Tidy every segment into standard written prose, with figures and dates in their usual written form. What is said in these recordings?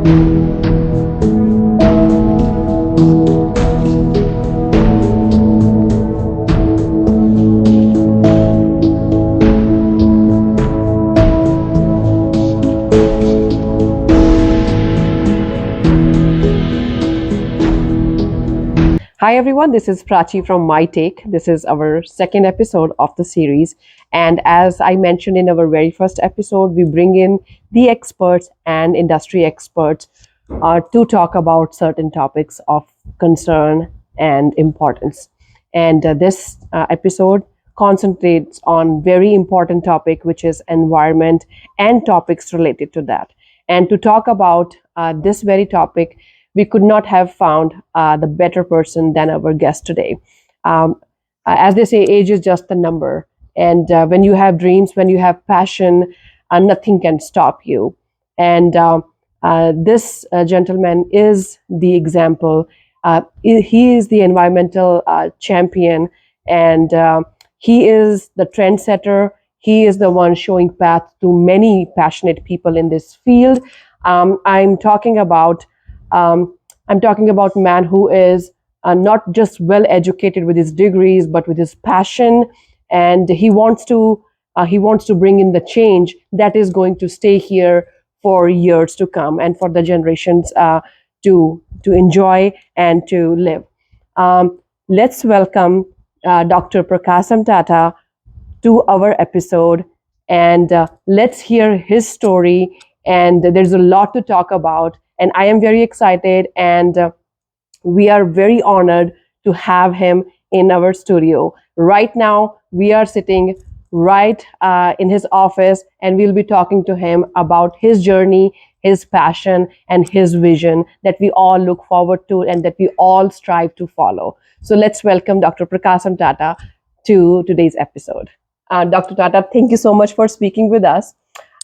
Hi everyone, this is Prachi from My Take. This is our second episode of the series. And as I mentioned in our very first episode, we bring in the experts and industry experts to talk about certain topics of concern and importance. And this episode concentrates on very important topic, which is environment and topics related to that. And to talk about this very topic, we could not have found the better person than our guest today. Um, as they say, age is just a number. And when you have dreams, when you have passion, nothing can stop you. And this gentleman is the example. He is the environmental champion, and he is the trendsetter. He is the one showing path to many passionate people in this field. I'm talking about a man who is not just well educated with his degrees, but with his passion, and he wants to bring in the change that is going to stay here for years to come, and for the generations to enjoy and to live. Let's welcome Dr. Prakasam Tata to our episode, and let's hear his story. And there's a lot to talk about. And I am very excited, and we are very honored to have him in our studio. Right now, we are sitting right in his office, and we'll be talking to him about his journey, his passion, and his vision that we all look forward to and that we all strive to follow. So let's welcome Dr. Prakasam Tata to today's episode. Dr. Tata, thank you so much for speaking with us.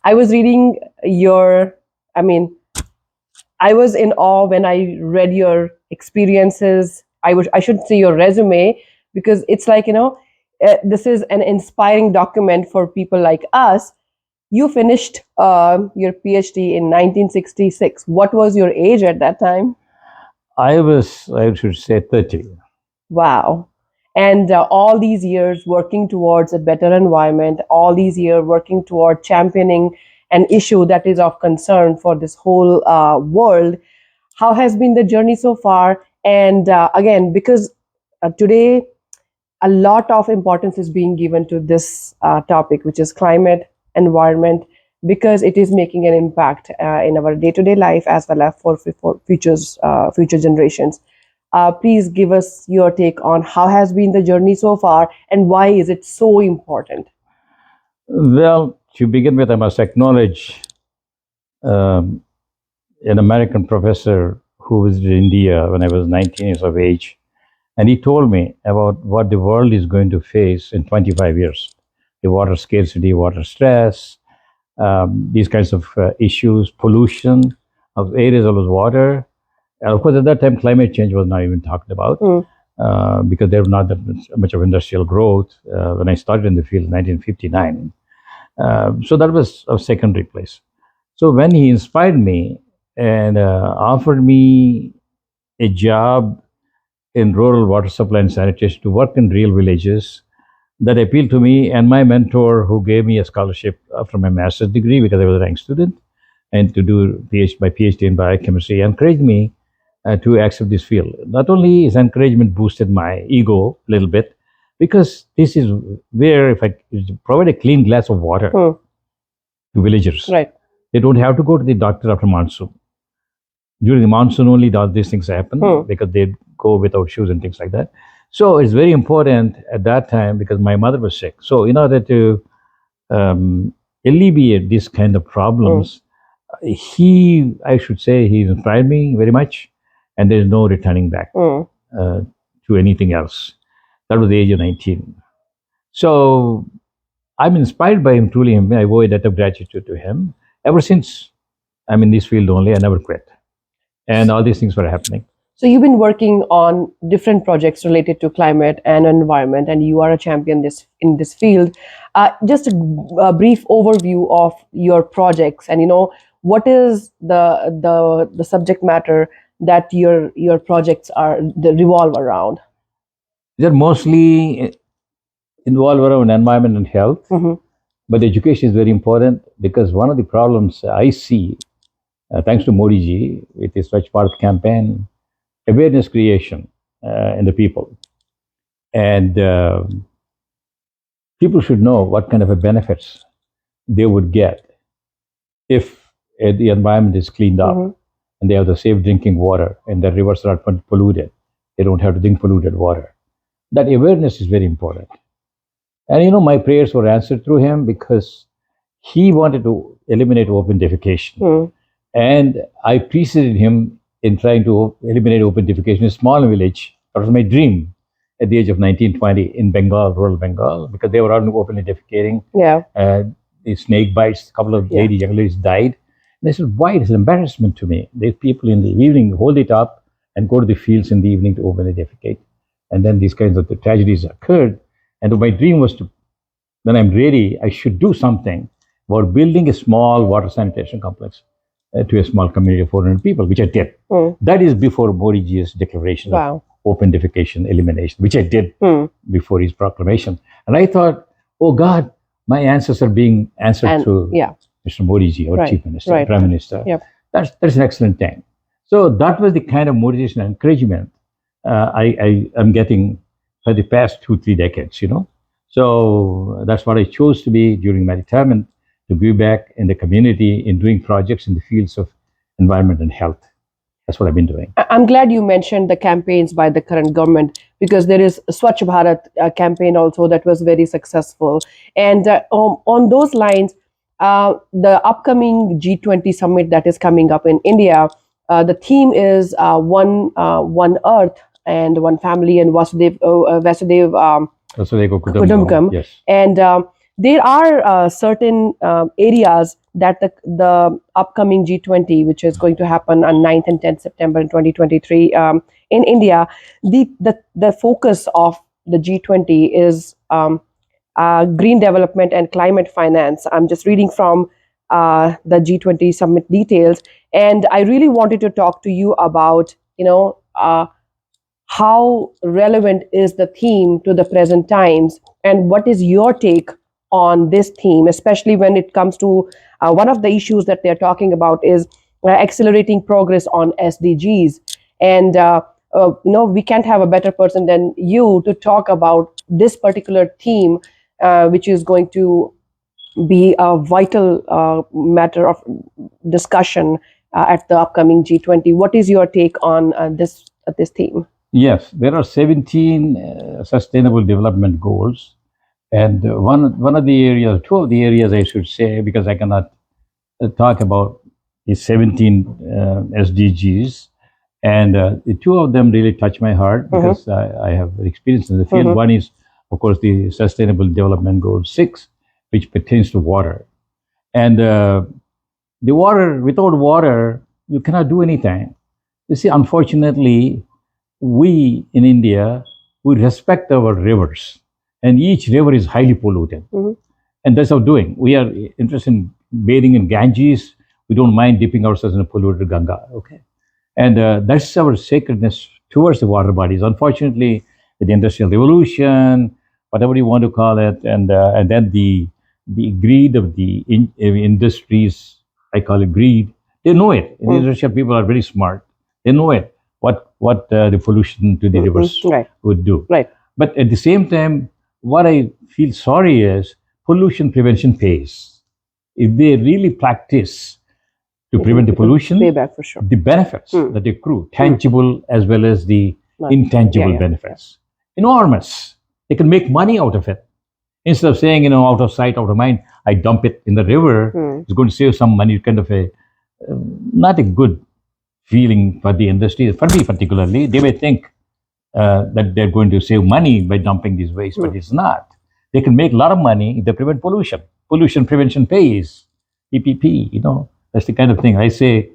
I was reading I was in awe when I read your experiences. I should say your resume, because it's like, this is an inspiring document for people like us. You finished your PhD in 1966. What was your age at that time? I should say 30. Wow. And all these years working towards a better environment, all these years working toward championing an issue that is of concern for this whole world. How has been the journey so far? And again, because today a lot of importance is being given to this topic, which is climate, environment, because it is making an impact in our day-to-day life as well as for future generations. Please give us your take on how has been the journey so far, and why is it so important? Well, to begin with, I must acknowledge an American professor who visited India when I was 19 years of age. And he told me about what the world is going to face in 25 years. The water scarcity, water stress, these kinds of issues, pollution of air as well as water. And of course, at that time, climate change was not even talked about because there was not that much of industrial growth when I started in the field in 1959. So that was a secondary place. So when he inspired me and offered me a job in rural water supply and sanitation to work in real villages, that appealed to me. And my mentor, who gave me a scholarship from a master's degree because I was a rank student, and to do my PhD in biochemistry, encouraged me to accept this field. Not only his encouragement boosted my ego a little bit, because this is where if I provide a clean glass of water to villagers, Right. they don't have to go to the doctor after monsoon. During the monsoon only all these things happen because they go without shoes and things like that. So it's very important at that time because my mother was sick. So in order to alleviate these kind of problems, I should say, he inspired me very much, and there's no returning back to anything else. That was the age of 19. So I'm inspired by him, truly. I owe a debt of gratitude to him. Ever since I'm in this field only, I never quit. And all these things were happening. So you've been working on different projects related to climate and environment, and you are a champion in this field. Just a brief overview of your projects, and what is the subject matter that your projects revolve around? They're mostly involved around environment and health, but education is very important because one of the problems I see, thanks to Modi ji, with his Swachh Bharat campaign, awareness creation in the people. And people should know what kind of a benefits they would get if the environment is cleaned up and they have the safe drinking water and the rivers are not polluted. They don't have to drink polluted water. That awareness is very important. And my prayers were answered through him because he wanted to eliminate open defecation. And I preceded him in trying to eliminate open defecation in a small village. That was my dream at the age of 1920 in Bengal, rural Bengal, because they were all openly defecating. Yeah. The snake bites, a couple of young ladies died. And I said, why? It's an embarrassment to me. There's people in the evening hold it up and go to the fields in the evening to openly defecate. And then these kinds of the tragedies occurred. And my dream was to, when I'm ready, I should do something about building a small water sanitation complex to a small community of 400 people, which I did. That is before Modi ji's declaration of open defecation elimination, which I did before his proclamation. And I thought, oh God, my answers are being answered through Mr. Modi ji, our Chief Minister, Prime Minister. That's an excellent thing. So that was the kind of motivation and encouragement I am getting for the past 2-3 decades, So that's what I chose to be during my retirement, to give back in the community in doing projects in the fields of environment and health. That's what I've been doing. I'm glad you mentioned the campaigns by the current government, because there is a Swachh Bharat campaign also that was very successful. And on those lines, the upcoming G20 summit that is coming up in India, the theme is one Earth and one family, and Vasudev Kutumbakam. Yes. And there are certain areas that the upcoming G20, which is going to happen on 9th and 10th September in 2023 in India, the focus of the G20 is green development and climate finance. I'm just reading from the G20 summit details, and I really wanted to talk to you about, how relevant is the theme to the present times, and what is your take on this theme, especially when it comes to one of the issues that they're talking about is accelerating progress on SDGs. And we can't have a better person than you to talk about this particular theme, which is going to be a vital matter of discussion at the upcoming G20. What is your take on this theme? Yes, there are 17 sustainable development goals. And one of the areas, two of the areas I should say, because I cannot talk about the 17 SDGs, and the two of them really touch my heart because I have experience in the field. One is, of course, the Sustainable Development Goal 6, which pertains to water. And the water, without water, you cannot do anything. You see, unfortunately, we in India, we respect our rivers. And each river is highly polluted. And that's our doing. We are interested in bathing in Ganges. We don't mind dipping ourselves in a polluted Ganga. Okay. And that's our sacredness towards the water bodies. Unfortunately, with the Industrial Revolution, whatever you want to call it, and then the greed of the industries, I call it greed, they know it. In Indonesia, people are very smart. They know it, what the pollution to the rivers would do. Right. But at the same time, what I feel sorry is pollution prevention pays. If they really practice to prevent the pollution, payback for sure. The benefits that accrue, tangible as well as the intangible benefits, enormous. They can make money out of it. Instead of saying, out of sight, out of mind, I dump it in the river, it's going to save some money, kind of not a good feeling for the industry. For me particularly, they may think that they're going to save money by dumping these waste, but it's not. They can make a lot of money if they prevent pollution. Pollution prevention pays, PPP, that's the kind of thing. I say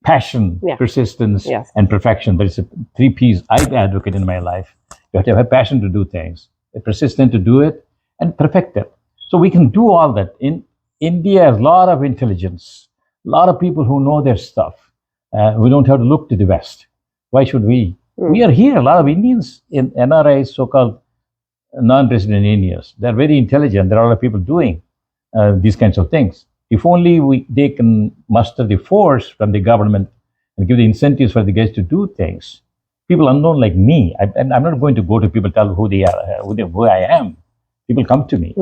passion, persistence, and perfection. There's 3 Ps I advocate in my life. You have to have a passion to do things, a persistent to do it, and perfect it. So we can do all that. In India has a lot of intelligence, A lot of people who know their stuff. We don't have to look to the West. Why should we? We are here. A lot of Indians in NRIs, so-called non-resident Indians. They're very intelligent. There are a lot of people doing these kinds of things. If only they can muster the force from the government and give the incentives for the guys to do things. People unknown like me, I'm not going to go to people tell who they are, who I am. People come to me,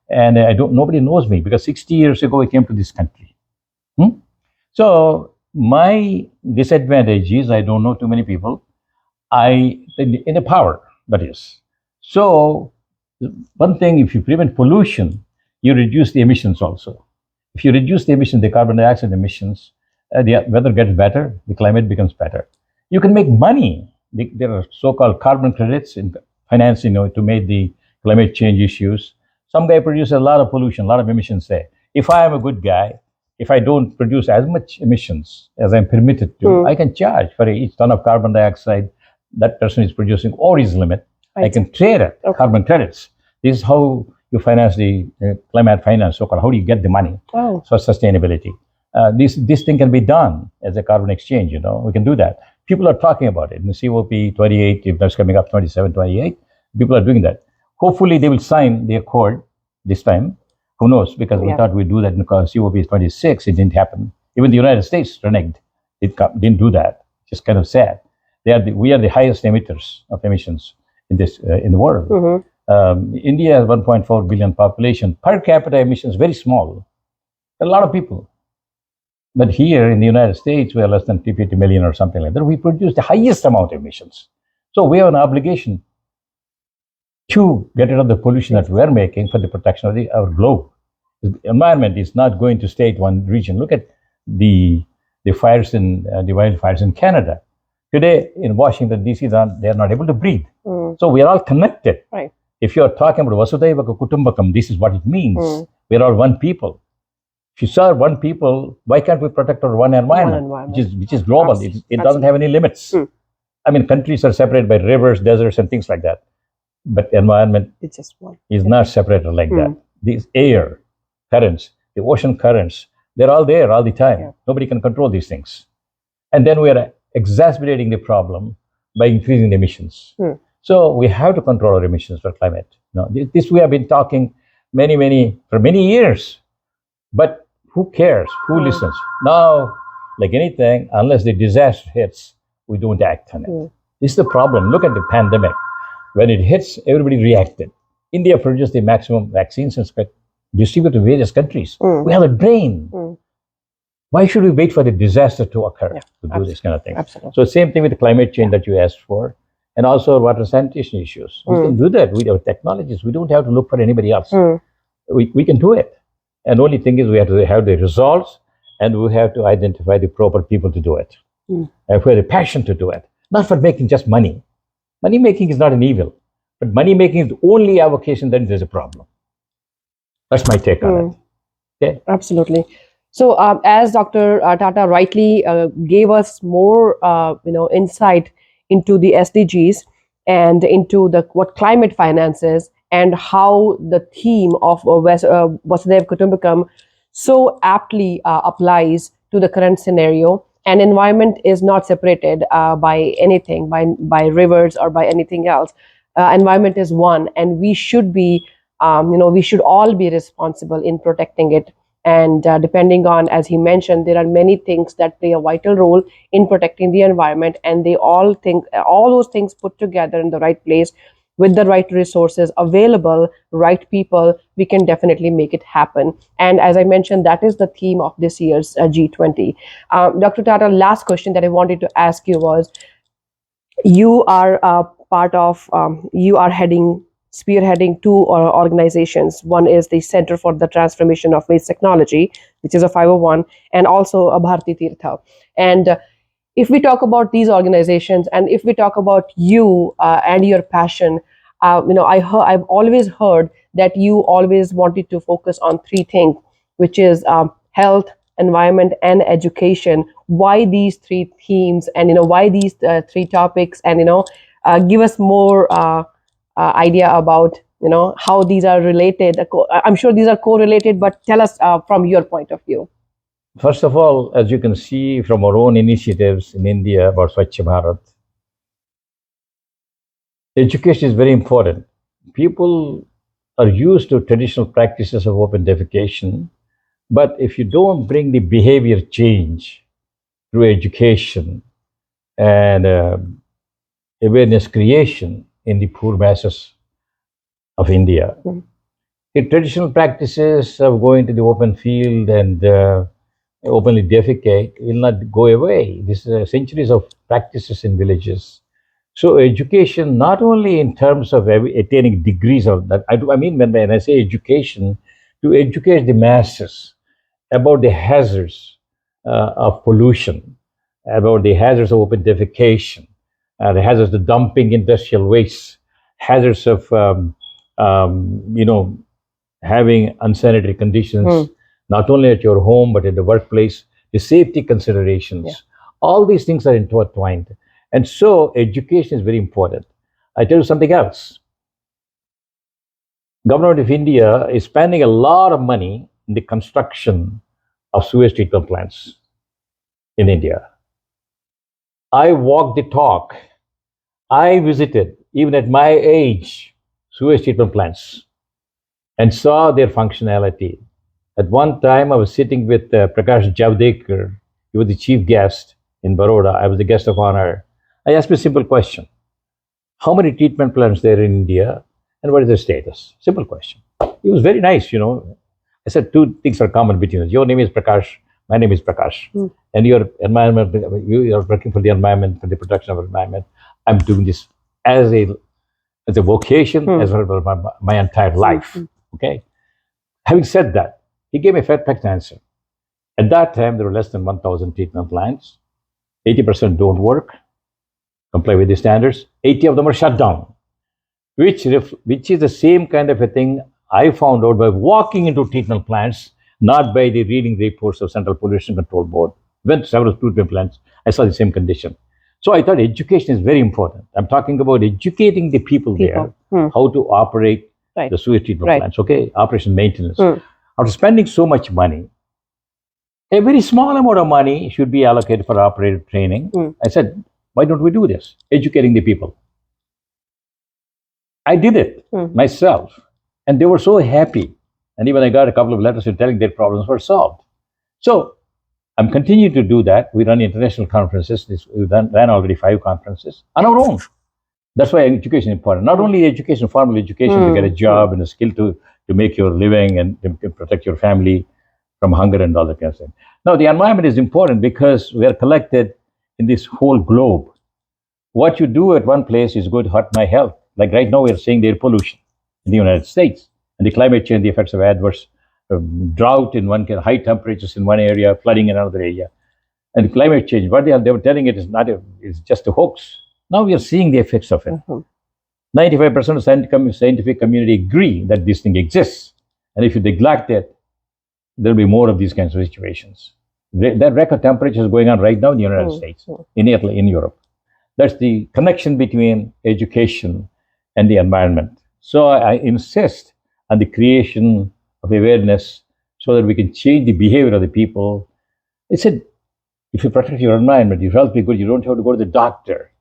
and I don't. Nobody knows me because 60 years ago I came to this country. So my disadvantage is I don't know too many people. In the power, that is. So one thing, if you prevent pollution, you reduce the emissions also. If you reduce the emissions, the carbon dioxide emissions, the weather gets better, the climate becomes better. You can make money. There are so-called carbon credits in financing to make the climate change issues. Some guy produces a lot of pollution, a lot of emissions. Say, if I am a good guy, if I don't produce as much emissions as I'm permitted to, I can charge for each ton of carbon dioxide that person is producing or his limit. I can trade it, carbon credits. This is how you finance the climate finance, so-called. How do you get the money for sustainability? This thing can be done as a carbon exchange, we can do that. People are talking about it in the COP 28, if that's coming up 27, 28. People are doing that. Hopefully they will sign the accord this time. Who knows? Because we thought we'd do that because COP 26, it didn't happen. Even the United States reneged. It didn't do that. Just kind of sad. We are the highest emitters of emissions in the world. India has 1.4 billion population. Per capita emissions very small. A lot of people. But here in the United States, we are less than 50 million or something like that. We produce the highest amount of emissions. So we have an obligation to get rid of the pollution that we're making for the protection of our globe. The environment is not going to stay at one region. Look at the fires the wildfires in Canada. Today in Washington, D.C., they are not able to breathe. So we are all connected. Right. If you are talking about Vasudhaiva Kutumbakam, this is what it means. We are all one people. If you serve one people, why can't we protect our one environment? Which is global. It doesn't have any limits. I mean, countries are separated by rivers, deserts, and things like that. But environment is not separated like that. These air currents, the ocean currents, they're all there all the time. Nobody can control these things. And then we are exacerbating the problem by increasing the emissions. So we have to control our emissions for climate. This we have been talking for many years. But who cares? Who listens? Now, like anything, unless the disaster hits, we don't act on it. This is the problem. Look at the pandemic. When it hits, everybody reacted. India produced the maximum vaccines and distributed to various countries. We have a drain. Why should we wait for the disaster to occur to do this kind of thing? Absolutely. So same thing with the climate change that you asked for, and also water sanitation issues. We can do that with our technologies. We don't have to look for anybody else. We can do it. And the only thing is we have to have the results, and we have to identify the proper people to do it. And we have the passion to do it, not for making just money. Money making is not an evil, but money making is the only avocation that there's a problem. That's my take on it. Okay? Absolutely. So, as Dr. Tata rightly gave us more, insight into the SDGs and into what climate finance is, and how the theme of Vasudhaiva Kutumbakam so aptly applies to the current scenario. And environment is not separated by anything, by rivers or by anything else. Environment is one, and we should be, we should all be responsible in protecting it. And depending on, as he mentioned, there are many things that play a vital role in protecting the environment, and all those things put together in the right place with the right resources available, right people, we can definitely make it happen. And as I mentioned, that is the theme of this year's G20. Dr. Tata, last question that I wanted to ask you was, you are spearheading two organizations. One is the Center for the Transformation of Waste Technology, which is a 501, and also a Bharathi Theertha. And if we talk about these organizations, and if we talk about you and your passion, I've always heard that you always wanted to focus on three things, which is health, environment, and education. Why these three themes, and why these three topics, and give us more idea about how these are related. I'm sure these are correlated, but tell us from your point of view. First of all, as you can see from our own initiatives in India about Swachh Bharat, education is very important. People are used to traditional practices of open defecation, but if you don't bring the behavior change through education and awareness creation in the poor masses of India, the traditional practices of going to the open field and openly defecate will not go away. This is centuries of practices in villages. So education, not only in terms of attaining degrees of that, I mean when I say education, to educate the masses about the hazards of pollution, about the hazards of open defecation, the hazards of dumping industrial waste, hazards of you know having unsanitary conditions, not only at your home but at the workplace, the safety considerations. Yeah. All these things are intertwined, and so education is very important. I tell you something else. Government of India is spending a lot of money in the construction of sewage treatment plants in India. I walked the talk. I visited, even at my age, sewage treatment plants and saw their functionality. At one time, I was sitting with Prakash Javadekar. He was the chief guest in Baroda. I was the guest of honor. I asked him a simple question: how many treatment plants there in India, and what is their status? Simple question. He was very nice, you know. I said two things are common between us. Your name is Prakash. My name is Prakash, and your environment. You are working for the environment, for the protection of the environment. I'm doing this as a vocation, as well as my entire life. Okay. Having said that, he gave me a fact answer. At that time, there were less than 1,000 treatment plants. 80% don't work, comply with the standards. 80 of them are shut down, which is the same kind of a thing I found out by walking into treatment plants, not by the reading reports of Central Pollution Control Board. Went to several treatment plants, I saw the same condition. So I thought education is very important. I'm talking about educating the people there how to operate the sewage treatment plants, okay? Operation maintenance. After spending so much money, a very small amount of money should be allocated for operator training. I said, why don't we do this? Educating the people. I did it myself, and they were so happy. And even I got a couple of letters telling their problems were solved. So I'm continuing to do that. We run international conferences. We ran already 5 conferences on our own. That's why education is important. Not only education, formal education to get a job and a skill to make your living and to protect your family from hunger and all that kind of thing. Now, the environment is important because we are collected in this whole globe. What you do at one place is going to hurt my health. Like right now, we are seeing the air pollution in the United States and the climate change, the effects of adverse drought in one, high temperatures in one area, flooding in another area, and climate change. What they were telling it is not it's just a hoax. Now we are seeing the effects of it. 95% of the scientific community agree that this thing exists, and if you neglect it, there will be more of these kinds of situations. That record temperature is going on right now in the United States, in Italy, in Europe. That's the connection between education and the environment. So I insist on the creation of awareness so that we can change the behavior of the people. It said, if you protect your environment, your health will be good. You don't have to go to the doctor.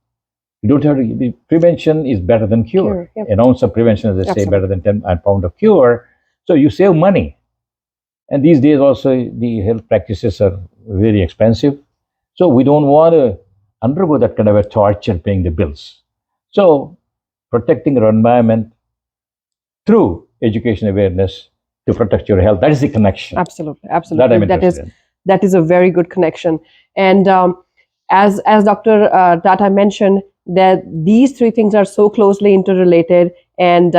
You don't have to. Prevention is better than cure. An ounce of prevention, as they say, better than 10 pound of cure. So you save money. And these days also the health practices are very expensive. So we don't want to undergo that kind of a torture paying the bills. So protecting our environment through education awareness to protect your health, that is the connection. Absolutely. That is a very good connection. And as Dr. Tata mentioned, that these 3 things are so closely interrelated, and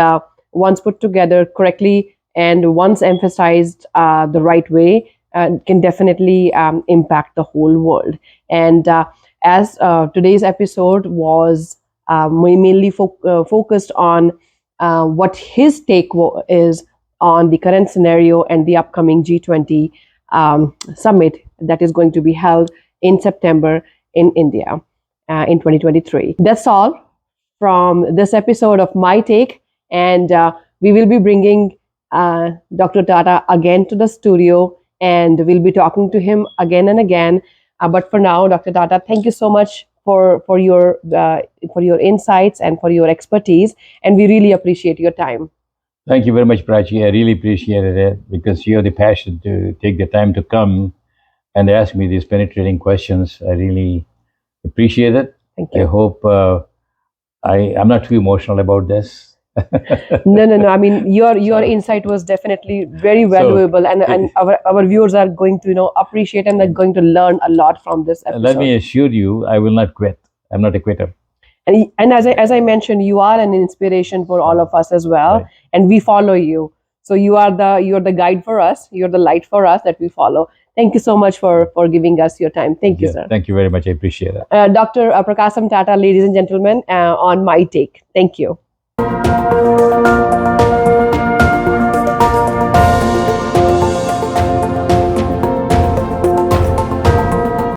once put together correctly and once emphasized the right way, can definitely impact the whole world. And as today's episode was mainly focused on what his take is on the current scenario and the upcoming G20 summit that is going to be held in September in India in 2023. That's all from this episode of My Take, and we will be bringing Dr. Tata again to the studio and we'll be talking to him again and again. But for now, Dr. Tata, thank you so much for your insights and for your expertise, and we really appreciate your time. Thank you very much, Prachi. I really appreciated it because you have the passion to take the time to come and ask me these penetrating questions. I really appreciate it. Thank I you. hope I'm not too emotional about this. No. I mean, your insight was definitely very valuable, and our viewers are going to appreciate, and they're going to learn a lot from this let episode. me assure you, I will not quit. I'm not a quitter. And as I mentioned, you are an inspiration for all of us as well, Right. and we follow you. So you're the guide for us. You're the light for us that we follow. Thank you so much for giving us your time. Thank you, Yeah, sir. thank you very much. I appreciate it. Dr. Prakasam Tata, ladies and gentlemen, on My Take. Thank you.